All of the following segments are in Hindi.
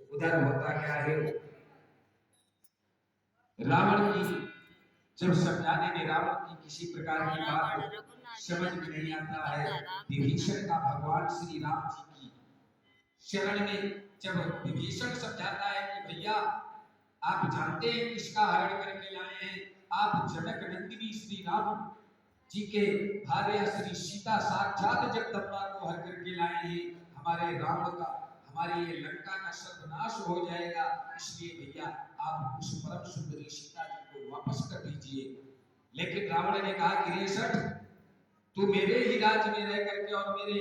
उधर होता क्या है, रावण की जब समझाने में रावण की किसी प्रकार की बात समझ में नहीं आता है, विभीषण का भगवान श्री राम जी की शरण में जब विभीषण समझाता है कि भैया आप जानते हैं किसका हरण करके लाए हैं, आप जनक नंदिनी श्री राम जी के भार्या श्री सीता साक्षात जगदम्बा को हर करके लाए हैं, हमारे राम का हमारे ये लंका का सर्वनाश हो जाएगा, इसलिए भैया आप उस परम सुंदरी सीता जी को वापस कर दीजिए। लेकिन रावण ने कहा कि रे सठ, तू मेरे ही राज्य में रह करके और मेरे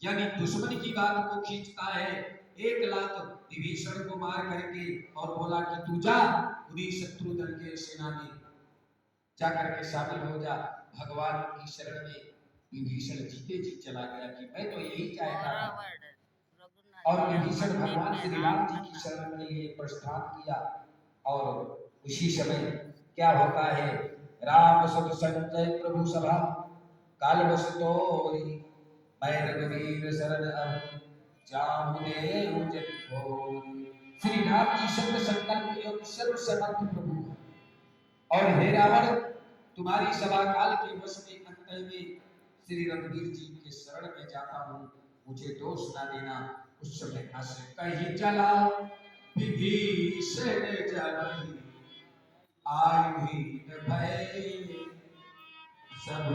यानी दुश्मन की बात को खींचता है। एक लात विभीषण को मार करके और बोला कि तू जा उन्हीं शत्रु दल के सेना में जाकर के शामिल हो जा। भगवान की शरण में विभीषण जीते जी चला गया कि मैं तो यही चाहता था। और विभीषण भगवान श्री राम जी की शरण के लिए प्रस्थान किया और उसी समय क्या होता है, राम सत संजय प्रभु सभा काल बस तोरी मैं रघुवीर शरण अब जाऊं दे उजन भोरी। श्री राम जी शब्द संकल्प योग सर्व समर्थ प्रभु और हे रावण तुम्हारी सभा काल के वश में अंत में श्री रघुवीर जी के शरण में जाता हूँ, मुझे दोष ना देना। उस समय हंस कहीं चला विभीषण जब आयु भय सब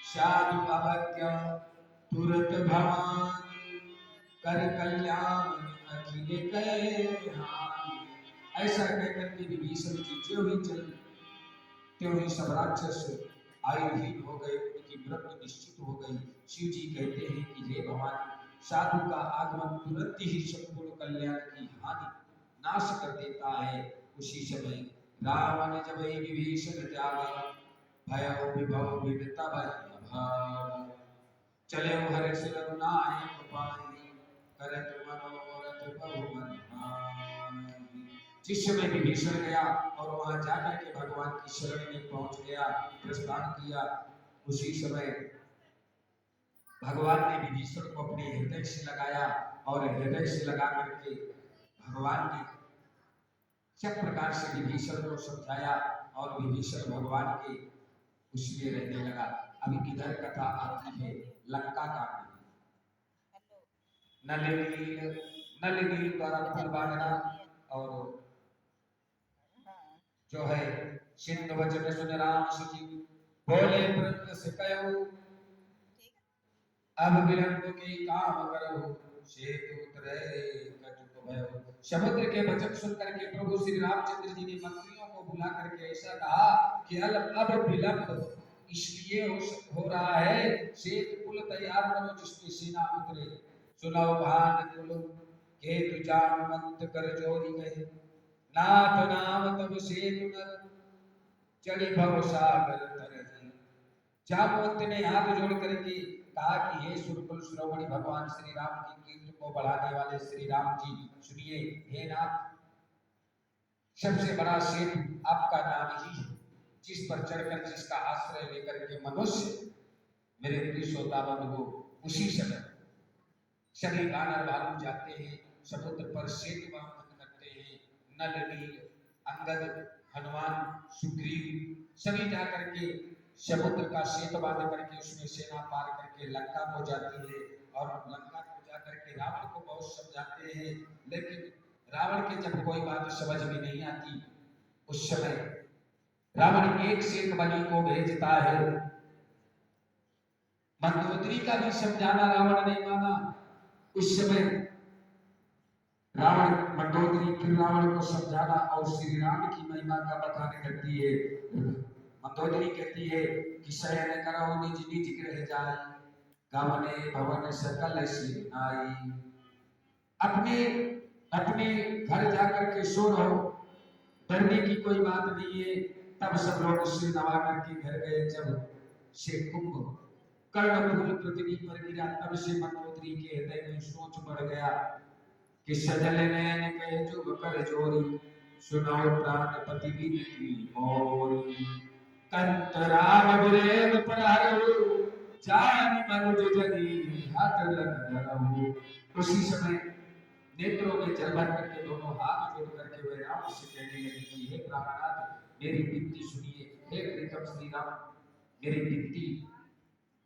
साधु अवज्ञा तुरत भवान कर कल्याण अखिल कल्याण। ऐसा कहकर के विभीषण जी जो ही चल त्यों ही सब राक्षस आयुहीन हो गए, उनकी मृत्यु निश्चित हो गई। शिव जी कहते हैं कि हे भवानी, साधु का आगमन तुरंत ही संपूर्ण कल्याण की हानि नाश कर देता है। उसी समय रावण जब विभीषण त्यागा भय विभव विविधता भाव चले हरे सिर नायक पाई करत मनोरथ बहुमन भाई। जिस समय विभीषण गया और वहां जाकर के भगवान की शरण में पहुंच गया, प्रस्थान किया, उसी समय भगवान ने विभीषण को अपने हृदय से लगाया और हृदय से लगा करके भगवान ने सब प्रकार से विभीषण को समझाया और विभीषण भगवान के उसमें रहने लगा। अभी किधर कथा आती है, लंका कांड में नल नील द्वारा फूल बांधना और जो है सिंधु वचन सुन राम सुजी बोले प्रभु से कहो अब विलंब के काम करो सेतु उतरे कटुक भयो। समुद्र के वचन सुन करके प्रभु श्री रामचंद्र जी ने मंत्रियों को बुला करके ऐसा कहा कि अब विलंब इसलिए हो रहा है, सेतु पुल तैयार करो जिसमें सेना उतरे। सुनो भान कुल के तु जामवंत कर जोरी गए नाथ नाम तब सेतु न चढ़ी भव सागर तरहि। जामवंत ने हाथ जोड़ करके कहा कि हे सुरकुल श्रोमणि भगवान श्री राम की कीर्ति को बढ़ाने वाले श्री राम जी सुनिए, हे नाथ सबसे बड़ा सेतु आपका नाम ही है, जिस पर चढ़कर जिसका आश्रय लेकर के मनुष्य मेरे प्रिय श्रोता बंधु उसी समय सभी गानर भालू जाते हैं समुद्र पर सेतु बांधन करते हैं। नल नील अंगद हनुमान सुग्रीव सभी जाकर के समुद्र का सेतु बांध करके उसमें सेना पार करके लंका को जाती है और लंका को जाकर के रावण को बहुत समझाते हैं, लेकिन रावण के जब कोई बात समझ में नहीं आती उस समय रावण एक से एक बलि को भेजता है। मंदोदरी का भी समझाना रावण ने माना। उस समय रावण मंदोदरी फिर रावण को समझाना और श्री राम की महिमा का बखान करती है। मंदोदरी कहती है कि शयन करो निज निज गृह जाई गमने भवन सकल सिनाई। अपने अपने घर जाकर के सो रहो, डरने की कोई बात नहीं है। तब सब लोग सिर नवा करके घर गए। जब से कुंभ कर्णफूल पृथ्वी पर गिरा तब से मंदोदरी के हृदय में सोच बढ़ गया कि सजल नयन कहे जुग कर जोरी सुनो प्राणपति विनती मोरी कंत राम बुलेव प्रहरहु जान मनुज जनी हत लग धरहु। उसी समय नेत्रों में जल भर करके दोनों हाथ जोड़ करके वे राम से कहने लगी कि हे प्राणनाथ मेरी विनती सुनिए, हे प्रीतम श्री राम मेरी विनती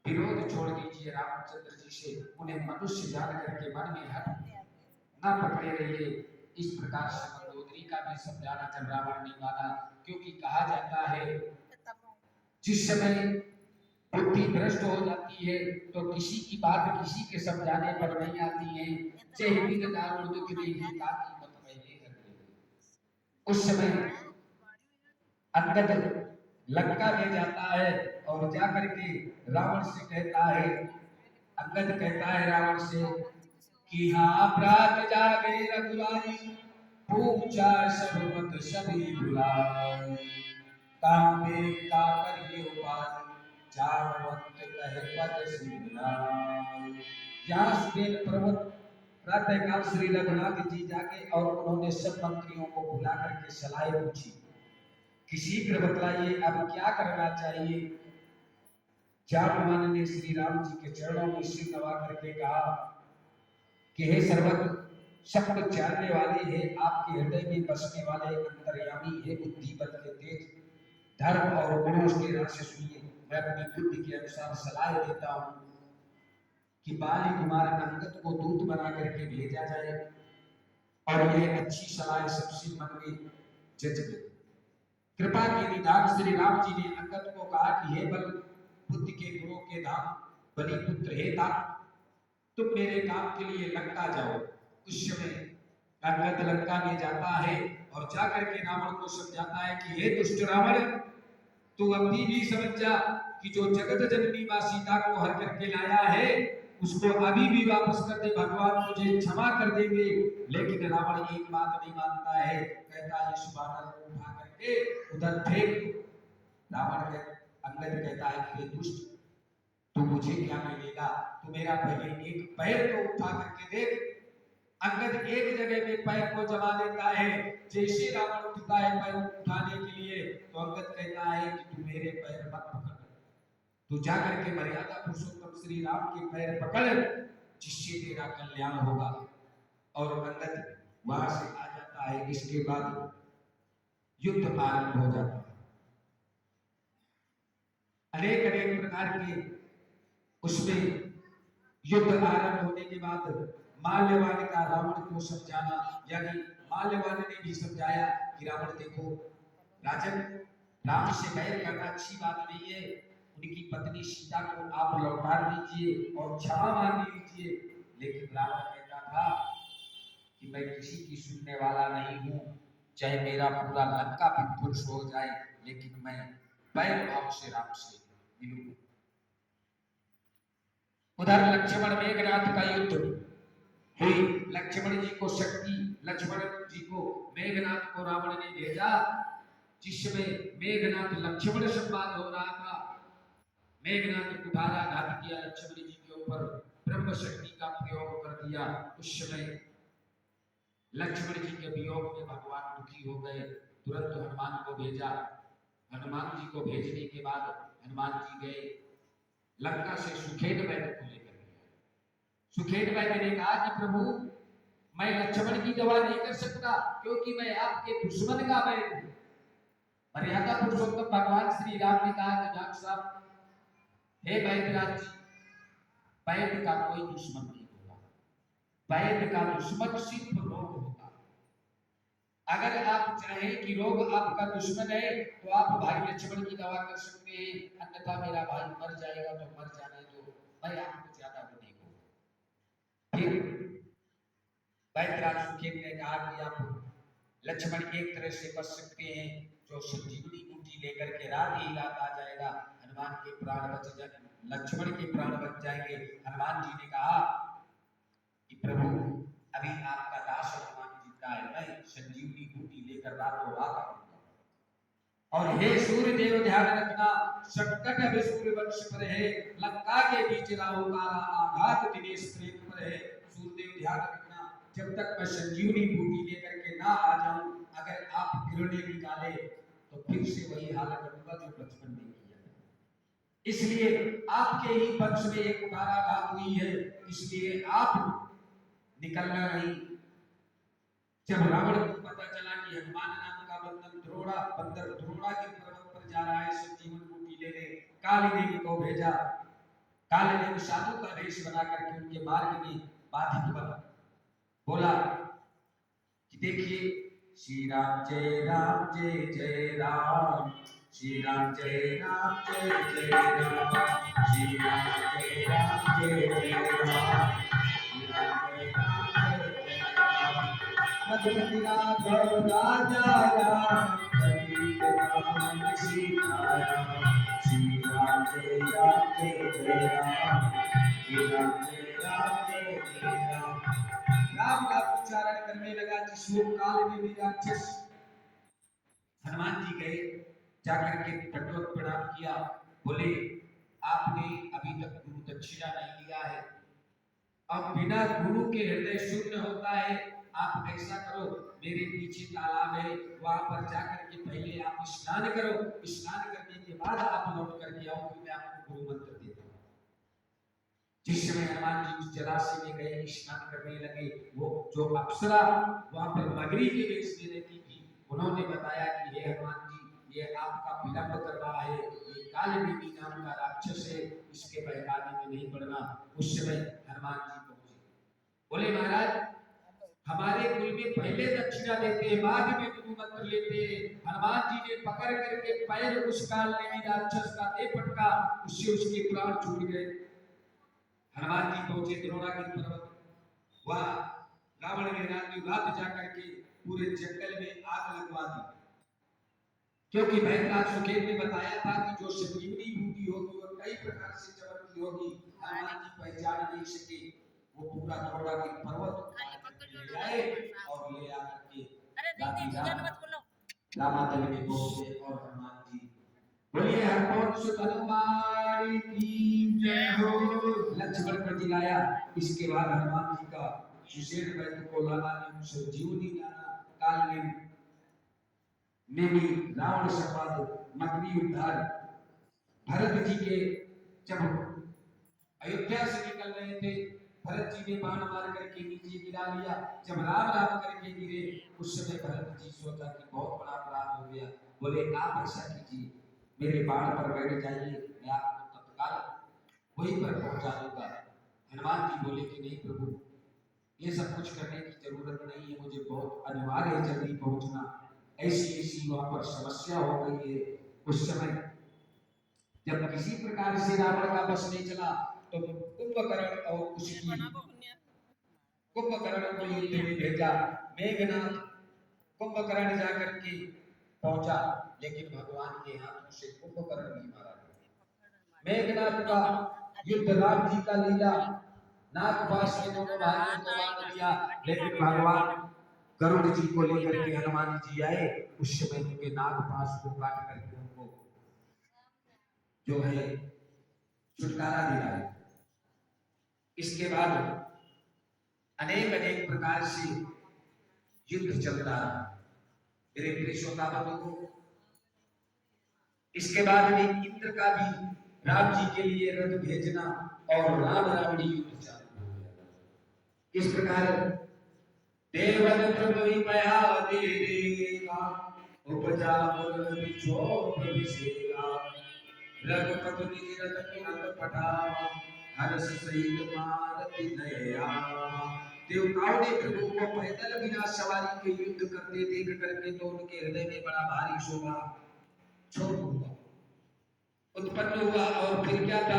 विरोध छोड़ दीजिए रामचंद्र जी से, उन्हें मनुष्य जान करके मन में हट ना पकड़े रहिए। इस प्रकार से मंदोदरी का भी समझाना जब रावण ने माना, क्योंकि कहा जाता है जिस समय बुद्धि भ्रष्ट हो जाती है तो किसी की बात किसी के समझाने पर नहीं आती है। जय बिन दारुण दुख में ही ताकि मत पहले हर। उस समय अंगद लंका में जाता है और जाकर के रावण से कहता है, अंगद कहता है रावण से कि हाँ प्रात जागे रघुराई, पूछा सब मत सभी भुलाई, काम में का करिए उपाय, जामवंत कहे पद सिंहाई। यहाँ सुबेल पर्वत प्रातः काल श्री रघुनाथ जी जाके और उन्होंने सब मंत्रियों को बुला करके सलाह पूछी कि शीघ्र बतलाइए अब क्या करना चाहिए। जामवान ने श्री राम जी के चरणों में सिर नवा करके कहा कि हे सर्वत्र सब कुछ जानने वाले हैं, आपके हृदय में बसने वाले अंतर्यामी है, बुद्धि बल के तेज, धर्म और गुणों के रस से सुनिए। मैं अपनी बुद्धि के अनुसार सलाह देता हूँ कि बाली कुमार अंगद को दूत बना करके भेजा जाए, और यह अच्छी सलाह सबसे मन में जज गई। कृपा के निधान श्री राम जी ने अंगद को कहा कि हे बल बुद्धि के गुणों के धाम बलि पुत्र हे ता, तुम मेरे काम के लिए लंका जाओ। उस समय अंगद लंका में जाता है और जाकर के रावण को समझाता है कि हे दुष्ट रावण, तू अभी भी समझ जा कि जो जगत जननी मां सीता को हर करके लाया है उसको अभी भी वापस कर दे, भगवान तुझे क्षमा कर देंगे। लेकिन रावण एक बात नहीं मानता है, कहता है इस बानर को उठा करके उधर फेंक। रावण अंगद कहता है कि दुष्ट तू मुझे क्या मिलेगा, तू मेरा पहले एक पैर तो उठा करके देख। अंगद एक जगह में पैर को जमा लेता है, जैसे रावण उठता है पैर उठाने के लिए तो अंगद कहता है कि तू मेरे पैर मत पकड़, तू जाकर के मर्यादा पुरुषोत्तम श्री राम के पैर पकड़, जिससे तेरा कल्याण होगा। और अंगद वहां से आ जाता है। इसके बाद युद्ध आरंभ हो जाता है। अनेक अनेक प्रकार के उसमें युद्ध आरंभ होने के बाद माल्यवान का रावण को समझाना, यानी माल्यवान ने भी समझाया कि रावण देखो राजन, राम से बैर करना अच्छी बात नहीं है, उनकी पत्नी सीता को आप लौटा दीजिए और क्षमा मांग लीजिए। लेकिन रावण कहता था कि मैं किसी की सुनने वाला नहीं हूँ, चाहे मेरा पूरा लंका भी ध्वंस हो जाए, लेकिन मैं बैर भाव से राम से मिलूंगा। उधर लक्ष्मण मेघनाथ का युद्ध हुई। लक्ष्मण जी को शक्ति, लक्ष्मण जी को मेघनाथ को रावण ने भेजा, जिसमें मेघनाथ लक्ष्मण संवाद हो रहा था। मेघनाथ कुठारा घात किया लक्ष्मण जी के ऊपर, ब्रह्म शक्ति का प्रयोग कर दिया। उस समय लक्ष्मण जी के वियोग में भगवान दुखी हो गए, तुरंत हनुमान को भेजा। हनुमान जी को भेजने के बाद हनुमान जी गए लंका से सुखेत वैद्य को लेकर गए। सुखेत वैद्य ने कहा कि प्रभु मैं लक्ष्मण की दवा नहीं कर सकता, क्योंकि मैं आपके दुश्मन का वैद्य हूं। मर्यादा पुरुषोत्तम भगवान श्री राम ने कहा कि डॉक्टर साहब, हे वैद्यराज जी, वैद्य का कोई दुश्मन नहीं होगा, वैद्य का दुश्मन सिर्फ रोग होता। अगर आप चाहें कि रोग आपका दुश्मन है तो आप भाई लक्ष्मण की दवा कर सकते हैं, अन्यथा मेरा भाई मर जाएगा तो मर जाने दो, मैं आपको ज्यादा वो नहीं कहूंगा। फिर वैद्यराज सुखेत ने कहा कि आप लक्ष्मण एक तरह से बच सकते हैं, जो संजीवनी बूटी लेकर के रात ही रात आ जाएगा, हनुमान के प्राण बच जाएंगे, लक्ष्मण के प्राण बच जाएंगे। हनुमान जी ने कहा कि प्रभु अभी आपका दास हनुमान जिंदा है, मैं संजीवनी बूटी लेकर रातों रात आऊंगा। और हे सूर्य देव ध्यान रखना, संकट अब सूर्य वंश पर है, लंका के बीच राहुकारा आघात दिनेश प्रेम पर है। सूर्य देव ध्यान रखना, जब तक मैं संजीवनी बूटी लेकर के ना आ जाऊं, अगर आप किरणें निकाले तो फिर से वही हालत करूंगा जो बचपन में किया। इसलिए आपके ही वंश में एक कुठाराघात हुई है, इसलिए आप निकलना नहीं, जब रावण को पता चला कि हनुमान नाम का बंदर द्रोणा के पर्वत पर जा रहा है संजीवन बूटी लेने, काली देवी को भेजा। काली देवी साधु का वेश बना करके उनके मार्ग में बाधित बना। बोला कि देखिए, श्री राम जय राम जय जय राम, श्री राम जय राम जय जय राम, श्री राम जय राम जय जय राम, श्री राम जय राम जय जय राम। मधुमती राघव राजा राम, कबीर राम सीता राम, श्री राम जय राम जय जय राम, श्री राम जय राम जय जय राम। राम का उच्चारण करने लगा जिस काल में भी राक्षस। हनुमान जी गए, जाकर के दंडवत प्रणाम किया। बोले आपने अभी तक गुरु दक्षिणा नहीं लिया है, अब बिना गुरु के हृदय शून्य होता है। आप ऐसा करो, मेरे पीछे तालाब है, वहां पर जाकर के पहले आप स्नान करो, स्नान करने के बाद आप लौट करके आओ, फिर मैं आपको गुरु मंत्र देता हूं। जिस समय हनुमान जी उस जलाशय में गए, स्नान करने लगे, वो जो अप्सरा वहां पर मगरी के वेश में रहती थी, उन्होंने बताया कि हे हनुमान जी, ये आपका विलंब कर रहा है, ये काल देवी नाम का राक्षस है, इसके बहकाने में नहीं पड़ना। उस समय हनुमान जी पहुंचे, बोले महाराज हमारे कुल में पहले दक्षिणा देते हैं, बाद में गुरु मंत्र लेते हैं। हनुमान जी ने पकड़ करके पैर उस काल देवी राक्षस का दे पटका, उससे उसके प्राण छूट गए। हनुमान जी पहुंचे द्रोणागिरि पर्वत, वहां रावण ने रात जाकर के पूरे जंगल में आग लगवा दी, क्योंकि भैंसराज सुखेत ने बताया था कि जो संजीवनी बूटी होगी और कई प्रकार से चमकती होगी, हनुमान जी पहचान नहीं सके। वो पूरा द्रोणागिरि पर्वत ले आए और ले आकर के रामादल में पहुंचे। और हनुमान जी बोलिए हनुमान हनुमान की जय हो। लक्ष्मण को जिलाया। इसके बाद हनुमान जी का सुशेर वैद्य को लाना, संजीवनी लाना, काल नेमी रावण संवाद, मगरी उद्धार। भरत जी के जब अयोध्या से निकल रहे थे, भरत जी ने बाण मार करके नीचे गिरा लिया। जब राम राम करके गिरे, उस समय भरत जी सोचा कि बहुत बड़ा अपराध हो गया। बोले आप ऐसा कीजिए, मेरे बाण पर बैठ जाइए, मैं आपको तत्काल वहीं पर पहुंचा दूंगा। हनुमान जी बोले कि नहीं प्रभु, ये सब कुछ करने की जरूरत नहीं है, मुझे बहुत अनिवार्य है जल्दी पहुंचना। ऐसी ऐसी वहां पर समस्या हो गई है। उस समय जब किसी प्रकार से रावण का बस नहीं चला, तो कुंभकर्ण और उसकी कुंभकर्ण को युद्ध में भेजा। मेघनाथ कुंभकर्ण जाकर के पहुंचा, लेकिन भगवान के हाथों से कुंभकर्ण नहीं मारा गया। मेघनाथ का युद्ध राम जी का लीला, नागपाश के दोनों भाइयों को मार दिया, लेकिन भगवान गरुड़ जी को लेकर के हनुमान जी आए। उस समय उनके नागपाश को काट करके उनको जो है छुटकारा दिलाया। इसके बाद अनेक अनेक प्रकार से युद्ध चलता रहा मेरे प्रिय श्रोताबंधु को। इसके बाद में इंद्र का भी राम जी के लिए रथ भेजना और राम रावणी युद्ध चालू हो गया। इस प्रकार देवन प्रभु पया देगा, उपजा मुर बिछोह बिसेगा, रघुपति निज रथ तुरंत पठावा, हर्ष सहित मारति नय आवा। देवताओं ने प्रभु को पैदल बिना सवारी के युद्ध करते देख करके तो उनके हृदय में बड़ा भारी शोभा उत्पन्न हुआ। और फिर क्या था,